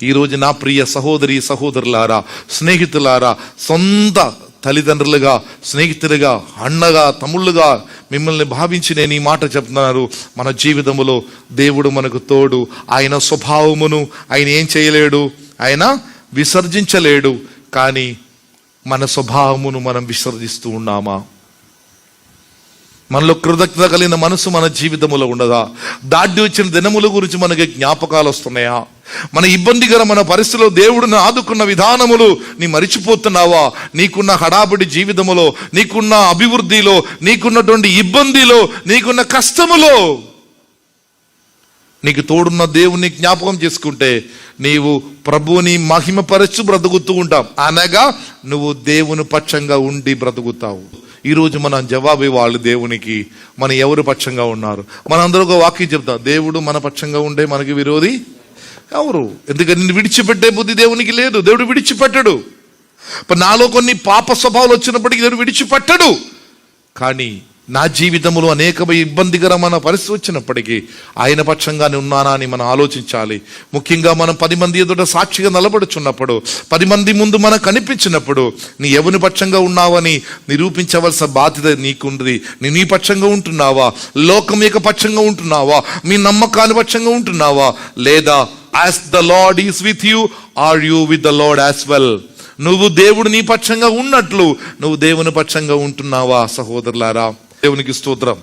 ఈరోజు నా ప్రియ సహోదరి సహోదరులారా, స్నేహితులారా, సొంత తల్లిదండ్రులుగా, స్నేహితులుగా, అన్నగా, తమ్ముళ్ళుగా మిమ్మల్ని భావించి నేను ఈ మాట చెప్తున్నాను. మన జీవితంలో దేవుడు మనకు తోడు. ఆయన స్వభావమును ఆయన ఏం చేయలేడు, ఆయన విసర్జించలేడు. కానీ మన స్వభావమును మనం విసర్జిస్తూ ఉన్నామా? మనలో కృతజ్ఞత కలిగిన మనసు మన జీవితంలో ఉండదా? దాటి వచ్చిన దినముల గురించి మనకి జ్ఞాపకాలు వస్తున్నాయా? మన ఇబ్బందికరమైన పరిస్థితిలో దేవుడిని ఆదుకున్న విధానములు నీ మరిచిపోతున్నావా? నీకున్న హడాబడి జీవితములో, నీకున్న అభివృద్ధిలో, నీకున్నటువంటి ఇబ్బందిలో, నీకున్న కష్టములో నీకు తోడున్న దేవుని జ్ఞాపకం చేసుకుంటే నీవు ప్రభువుని మహిమపరచు బ్రతుకుతూ ఉంటావు. అనగా నువ్వు దేవుని పక్షంగా ఉండి బ్రతుకుతావు. ఈరోజు మనం జవాబు ఇవ్వాలి దేవునికి. మనం ఎవరు పక్షంగా ఉన్నారు? మనందరూ ఒక వాక్యం చెప్తాం, దేవుడు మన పక్షంగా ఉండే మనకి విరోధి ఎవరు? ఎందుకంటే నిన్ను విడిచిపెట్టే బుద్ధి దేవునికి లేదు. దేవుడు విడిచిపెట్టడు. నాలో కొన్ని పాప స్వభావాలు వచ్చినప్పటికీ దేవుడు విడిచిపెట్టడు. కానీ నా జీవితంలో అనేక ఇబ్బందికరమైన పరిస్థితి వచ్చినప్పటికీ ఆయన పక్షంగానే ఉన్నానా అని మనం ఆలోచించాలి. ముఖ్యంగా మనం 10 మంది ఎదుట సాక్షిగా నిలబడుచున్నప్పుడు, 10 మంది ముందు మనం కనిపించినప్పుడు నీ ఎవరి పక్షంగా ఉన్నావని నిరూపించవలసిన బాధ్యత నీకుంది. నీ పక్షంగా ఉంటున్నావా? లోకం యొక్క పక్షంగా ఉంటున్నావా? మీ నమ్మకాన్ని పక్షంగా ఉంటున్నావా? లేదా as the Lord is with you, are you with the Lord as well? నువ్వు దేవుడు నీ పక్షంగా ఉన్నట్లు నువ్వు దేవుని పక్షంగా ఉంటున్నావా? సహోదరులారా, దేవునికి స్తోత్రం.